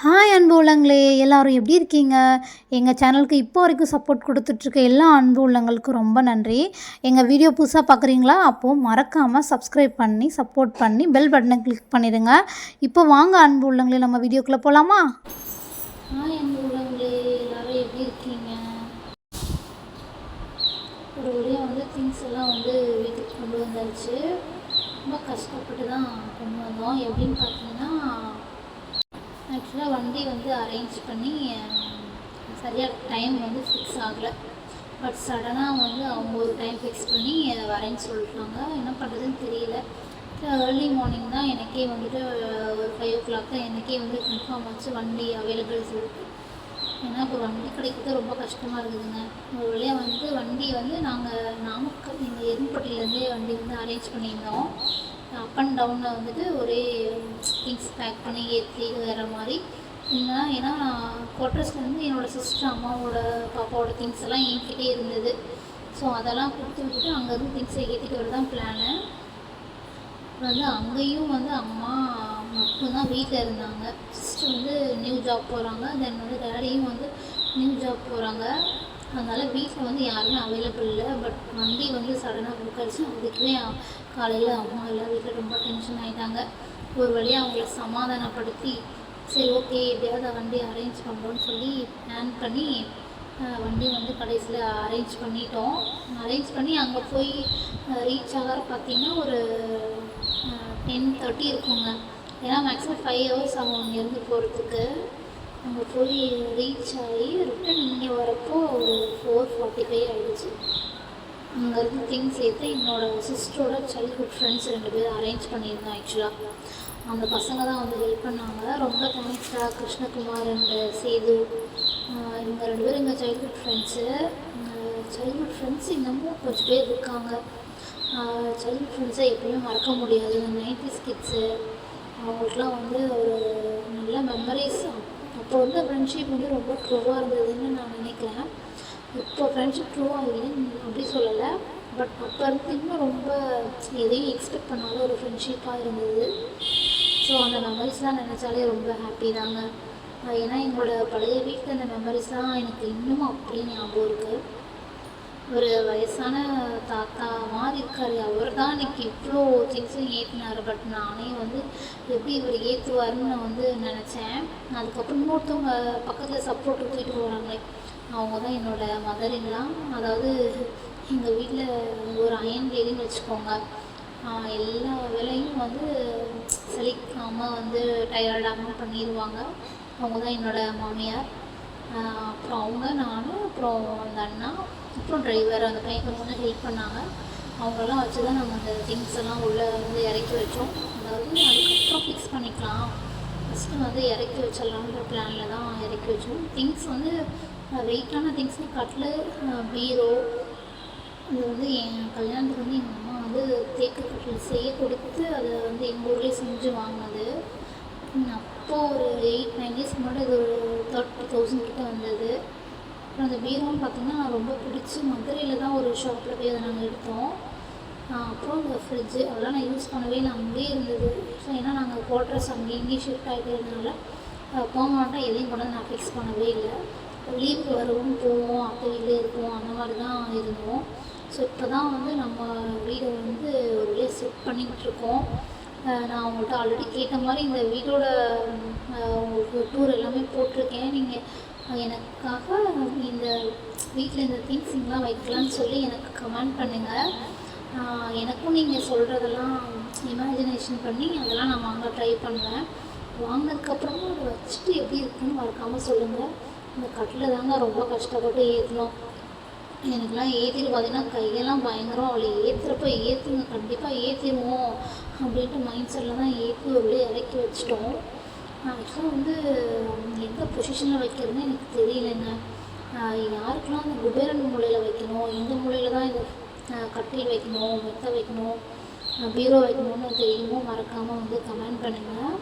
Hi அன்பு உள்ளங்களே, எல்லாரும் எப்படி இருக்கீங்க? எங்கள் சேனலுக்கு இப்போ வரைக்கும் சப்போர்ட் கொடுத்துட்ருக்க எல்லா அன்பு உள்ளங்களுக்கும் ரொம்ப நன்றி. எங்கள் வீடியோ புதுசாக பார்க்குறீங்களா? அப்போது மறக்காமல் சப்ஸ்கிரைப் பண்ணி சப்போர்ட் பண்ணி பெல் பட்டனை கிளிக் பண்ணிடுங்க. இப்போ வாங்க அன்பு உள்ளங்களே, நம்ம வீடியோக்குள்ளே போகலாமா? ஹாய் அன்பு உள்ளங்களே, எல்லாரும் எப்படி இருக்கீங்க? ஒரு வழியாக வந்து திங்ஸ் எல்லாம் வந்து வீட்டுக்கு கொண்டு வந்தாச்சு. ரொம்ப கஷ்டப்பட்டு தான் கொண்டு வந்தோம். எப்படின்னு பார்த்தீங்கன்னா, ஆக்சுவலாக வண்டி வந்து அரேஞ்ச் பண்ணி சரியாக டைம் வந்து ஃபிக்ஸ் ஆகலை. பட் சடனாக வந்து அவங்க ஒரு டைம் ஃபிக்ஸ் பண்ணி வரேன்னு சொல்லிட்டாங்க. என்ன பண்ணுறதுன்னு தெரியல. ஏர்லி மார்னிங் தான் எனக்கே வந்துட்டு ஒரு 5 o'clock தான் எனக்கே வந்து கன்ஃபார்ம் ஆச்சு வண்டி அவைலபிள் சொல்லிட்டு. ஏன்னா இப்போ வண்டி கிடைக்கிறது ரொம்ப கஷ்டமாக இருக்குதுங்க. ஒரு வழியாக வந்து வண்டி வந்து நாங்கள் நாமக்கல் எங்கள் எரும்பட்டிலேருந்தே வண்டி வந்து அரேஞ்ச் பண்ணியிருந்தோம். அப் அண்ட் டவுனில் வந்துட்டு ஒரே திங்ஸ் பேக் பண்ணி ஏற்றி வேறு மாதிரி இல்லைனா, ஏன்னா குவார்ட்டர்ஸ்லேருந்து என்னோடய சிஸ்டர் அம்மாவோட பாப்பாவோட திங்ஸ் எல்லாம் என்கிட்டே இருந்தது. ஸோ அதெல்லாம் கொடுத்து விட்டுட்டு அங்கேருந்து திங்ஸை ஏற்றிட்டு வர தான் பிளானு. வந்து அங்கேயும் வந்து அம்மா மட்டும்தான் வீட்டில் இருந்தாங்க. சிஸ்டர் வந்து நியூ ஜாப் போகிறாங்க. தென் வந்து டேடியும் வந்து நியூ ஜாப் போகிறாங்க. அதனால் வீட்டில் வந்து யாருமே அவைலபிள் இல்லை. பட் வண்டி வந்து சடனாக புக் ஆகிடுச்சு. அதுக்குமே காலையில் அம்மா எல்லாம் வீட்டில் ரொம்ப டென்ஷன் ஆகிட்டாங்க. ஒரு வழியாக அவங்கள சமாதானப்படுத்தி சரி ஓகே எப்படியாவது வண்டி அரேஞ்ச் பண்ணுறோன்னு சொல்லி பிளான் பண்ணி வண்டி வந்து கடைசியில் அரேஞ்ச் பண்ணிட்டோம். அரேஞ்ச் பண்ணி அங்கே போய் ரீச் ஆகிற பார்த்திங்கன்னா ஒரு 10:30 இருக்குங்க. ஏன்னா மேக்ஸிமம் 5 hours ஆகும் அங்கேருந்து போகிறதுக்கு. அங்கே போய் ரீச் ஆகி ரிட்டன் இங்கே வரப்போ ஒரு 4:45 ஆகிடுச்சு. அங்கேருந்து திங்ஸ் சேர்த்து என்னோடய சிஸ்டரோட சைல்ட்ஹுட் ஃப்ரெண்ட்ஸ் 2 பேர் அரேஞ்ச் பண்ணியிருந்தோம். ஆக்சுவலாக அந்த பசங்க தான் வந்து ஹெல்ப் பண்ணாங்க. ரொம்ப தேங்க்ஸ்டா கிருஷ்ணகுமார் அண்ட் சேது. இவங்க 2 பேரும் எங்கள் சைல்ட்ஹுட் ஃப்ரெண்ட்ஸு. சைல்ட்ஹுட் ஃப்ரெண்ட்ஸ் இன்னமும் கொஞ்சம் பேர் இருக்காங்க. சைல்ட்ஹுட் ஃப்ரெண்ட்ஸை எப்பவுமே மறக்க முடியாது. இந்த 90s கிட்ஸு அவங்களுக்குலாம் வந்து ஒரு நல்ல மெமரிஸ். அப்போ வந்து ஃப்ரெண்ட்ஷிப் வந்து ரொம்ப ட்ரூவாக இருந்ததுன்னு நான் நினைக்கிறேன். இப்போ ஃப்ரெண்ட்ஷிப் ட்ரூவாக இல்லைன்னு அப்படி சொல்லலை. பட் அப்போ இருந்து இன்னும் ரொம்ப எதையும் எக்ஸ்பெக்ட் பண்ணாத ஒரு ஃப்ரெண்ட்ஷிப்பாக இருந்தது. ஸோ அந்த மெமரிஸ்லாம் நினச்சாலே ரொம்ப ஹாப்பி தாங்க. ஏன்னா எங்களோட பழைய வீட்டில் அந்த மெமரிஸ்லாம் எனக்கு இன்னமும் அப்படியே ஞாபகம் இருக்குது. ஒரு வயசான தாத்தா மாதிரி இருக்கார். அவர் தான் இன்றைக்கி இவ்வளோ திங்ஸும் ஏற்றினார். பட் நானே வந்து எப்படி இவர் ஏற்றுவாருன்னு நான் வந்து நினச்சேன். அதுக்கப்புறம் இன்னொருத்தவங்க பக்கத்தில் சப்போர்ட் தூக்கிட்டு போகிறாங்களே, அவங்க தான் என்னோடய மதர்-இன்-லா. அதாவது எங்கள் வீட்டில் ஒரு அயன் லேடின்னு வச்சுக்கோங்க. எல்லா வேலையும் வந்து சலிக்காமல் வந்து டயர்டாகாமல் பண்ணிடுவாங்க. அவங்க தான் என்னோடய மாமியார். அப்புறம் அவங்க, நான், அப்புறம் அந்த அண்ணா, அப்புறம் டிரைவர் அந்த பையன் கொஞ்சம் கொஞ்சம் ஹெல்ப் பண்ணாங்க. அவங்களெல்லாம் வச்சு தான் நாங்கள் அந்த திங்ஸ் எல்லாம் உள்ளே வந்து இறக்கி வச்சோம். அதாவது அதுக்கப்புறம் ஃபிக்ஸ் பண்ணிக்கலாம், ஃபஸ்ட்டு வந்து இறக்கி வச்சிடலான்ற பிளானில் தான் இறக்கி வச்சோம். திங்ஸ் வந்து வெயிட்டான திங்ஸ்னு கட்லு, பீரோ. அது வந்து என் கல்யாணத்துக்கு வந்து எங்கள் அம்மா வந்து தேக்கு கட்டில் செய்ய கொடுத்து அதை வந்து எங்கள் ஊர்லேயே செஞ்சு வாங்கினது. அப்போது ஒரு 8-9 இயர்ஸ்க்கு முன்னாடி அது ஒரு 30,000 கிட்ட வந்தது. அப்புறம் அந்த பீரோன்னு பார்த்திங்கன்னா நான் ரொம்ப பிடிச்சி மதுரையில் தான் ஒரு ஷாப்பில் போய் அதை நாங்கள் எடுத்தோம். அப்புறம் இந்த ஃப்ரிட்ஜு அதெல்லாம் நான் யூஸ் பண்ணவே இல்லை, அங்கேயே இருந்தது. ஸோ ஏன்னா நாங்கள் குவார்ட்டர்ஸ் அங்கேயும் இங்கேயும் ஷிஃப்ட் ஆகிட்டே இருந்தனால பெர்மனெண்ட்டாக எதையும் கொண்டு வந்து நான் ஃபிக்ஸ் பண்ணவே இல்லை. லீவுக்கு வருவோம், போவோம், அப்போ வீட்டிலே இருப்போம், அந்த மாதிரி தான் இருந்தோம். ஸோ இப்போ தான் வந்து நம்ம வீடை வந்து ஒரு வழியாக செட் பண்ணிக்கிட்டுருக்கோம். நான் அவங்கள்ட்ட ஆல்ரெடி கேட்ட மாதிரி இந்த வீட்டோட உங்களுக்கு டூர் எல்லாமே போட்டிருக்கேன். நீங்கள் எனக்காக இந்த வீட்டில் இந்த திங்ஸிங்லாம் வைக்கலான்னு சொல்லி எனக்கு கமெண்ட் பண்ணுங்கள். எனக்கும் நீங்கள் சொல்கிறதெல்லாம் இமேஜினேஷன் பண்ணி அதெல்லாம் நான் வாங்க ட்ரை பண்ணுவேன். வாங்கினதுக்கப்புறமா அதை வச்சுட்டு எப்படி இருக்குன்னு மறக்காமல் சொல்லுங்கள். இந்த கட்டில் தாங்க ரொம்ப கஷ்டப்பட்டு ஏற்றணும். எனக்குலாம் ஏற்றிட்டு பார்த்திங்கன்னா கையெல்லாம் பயங்கரம். அவளை ஏற்றுறப்ப ஏற்றுங்க, கண்டிப்பாக ஏற்றிடுவோம் அப்படின்ட்டு மைண்ட் செட்டில் தான் ஏற்றி ஒரு வழியாக இறக்கி வச்சிட்டோம். ஆக்சுவலாக வந்து எந்த பொசிஷனில் வைக்கிறதுன்னு எனக்கு தெரியலைங்க. யாருக்கெல்லாம் அந்த குபேரன் மூலையில் வைக்கணும், எந்த மூலையில் தான் இந்த கட்டில் வைக்கணும், மெத்தை வைக்கணும், பீரோ வைக்கணும்னு தெரியுமோ மறக்காமல் வந்து கமெண்ட் பண்ணுங்கள்.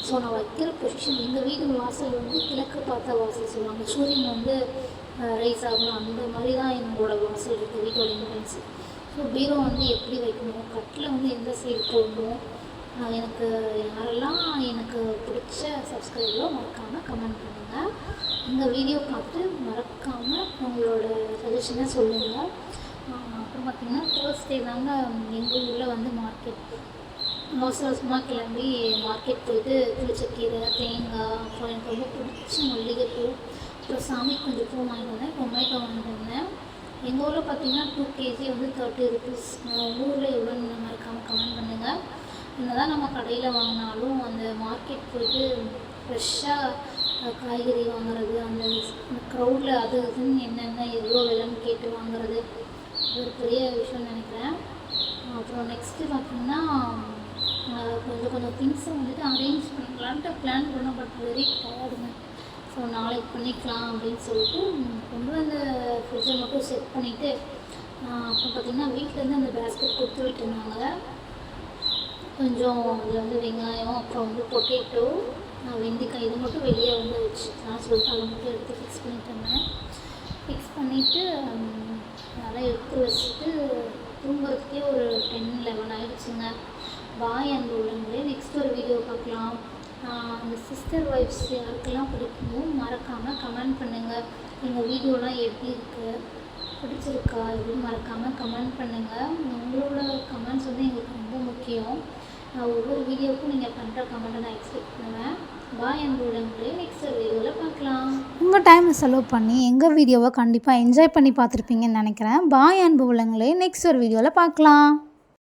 ஸோ நான் வைக்கிற பொசிஷன் எங்கள் வீடு வாசல் வந்து கிழக்கு பார்த்த வாசல் சொல்லுவாங்க. சூரியன் வந்து ரைஸ் ஆகணும் அந்த மாதிரி தான் எங்களோட வாசல் இருக்குது, வீட்டோட என்ட்ரன்ஸு. ஸோ பீரோ வந்து எப்படி வைக்கணும், கட்டில் வந்து எந்த சைடு போடணும், எனக்கு யாரெல்லாம் எனக்கு பிடிச்ச சப்ஸ்கிரைபரோ மறக்காமல் கமெண்ட் பண்ணுங்கள். இந்த வீடியோ பார்த்துட்டு மறக்காமல் உங்களோட சஜஷனை சொல்லுங்கள். அப்புறம் பார்த்திங்கன்னா தேர்ஸ்டே தாங்க எங்கள் ஊரில் வந்து மார்க்கெட் அவசர அவசரமாக கிளம்பி மார்க்கெட் போயிட்டு புளிச்சக்கீரை, தேங்காய், அப்புறம் எனக்கு ரொம்ப பிடிச்ச மல்லிகைப்பூ, அப்புறம் சாமிக்கு கொஞ்சம் பூ வாங்கிட்டு வந்தேன், டொமேட்டோ வாங்கிட்டு வந்தேன். எங்கள் ஊரில் பார்த்திங்கன்னா 2 kg வந்து 30 rupees. உங்கள் ஊரில் எவ்வளோன்னு மறக்காமல் கமெண்ட் பண்ணுங்கள். என்ன தான் நம்ம கடையில் வாங்கினாலும் அந்த மார்க்கெட் போய்ட்டு ஃப்ரெஷ்ஷாக காய்கறி வாங்குறது, அந்த க்ரௌடில் அது இதுன்னு என்னென்ன எவ்வளோ விலைன்னு கேட்டு வாங்குறது ஒரு பெரிய விஷயம்னு நினைக்கிறேன். அப்புறம் நெக்ஸ்ட்டு பார்த்திங்கன்னா கொஞ்சம் திங்ஸை வந்துட்டு அரேஞ்ச் பண்ணலான்ட்டு பிளான் பண்ணோம். But very டயர்டுங்க. ஸோ நாளைக்கு பண்ணிக்கலாம் அப்படின்னு சொல்லிட்டு கொண்டு வந்து ஃப்ரிட்ஜை மட்டும் செட் பண்ணிவிட்டு அப்புறம் பார்த்திங்கன்னா வீட்டிலேருந்து அந்த பேஸ்கெட் கொடுத்து விட்டுருந்தாங்க. கொஞ்சம் அதில் வந்து வெங்காயம், அப்புறம் வந்து பொட்டேட்டோ, வெண்டைக்காய் இது மட்டும் வெளியே வந்து வச்சுக்கலாம் சொல்லிட்டு அதை மட்டும் எடுத்து ஃபிக்ஸ் பண்ணிட்டேன். ஃபிக்ஸ் பண்ணிவிட்டு அதெல்லாம் எடுத்து வச்சுட்டு தூங்குறதுக்கே ஒரு 10-11 ஆகிடுச்சுங்க. பாய் அண்ட் உள்ளங்களே. நெக்ஸ்ட் ஒரு வீடியோ பார்க்கலாம். அந்த சிஸ்டர் ஒய்ஃப்ஸ் யாருக்கெல்லாம் பிடிக்குமோ மறக்காமல் கமெண்ட் பண்ணுங்கள். எங்கள் வீடியோலாம் எப்படி இருக்குது, பிடிச்சிருக்கா எப்படின்னு மறக்காமல் கமெண்ட் பண்ணுங்கள். உங்களோட கமெண்ட்ஸ் வந்து எங்களுக்கு ரொம்ப முக்கியம். ஒவ்வொரு வீடியோவுக்கும் நீங்கள் பண்ணுற கமெண்ட்டை நான் எக்ஸ்பெக்ட் பண்ணுவேன். பாய் அண்ட் உள்ளங்களே. நெக்ஸ்ட் ஒரு வீடியோவில் பார்க்கலாம். உங்கள் டைமை செலவு பண்ணி எங்கள் வீடியோவை கண்டிப்பாக என்ஜாய் பண்ணி பார்த்துருப்பீங்கன்னு நினைக்கிறேன். பாய் அண்ட் உள்ளங்களே. நெக்ஸ்ட் ஒரு வீடியோவில் பார்க்கலாம்.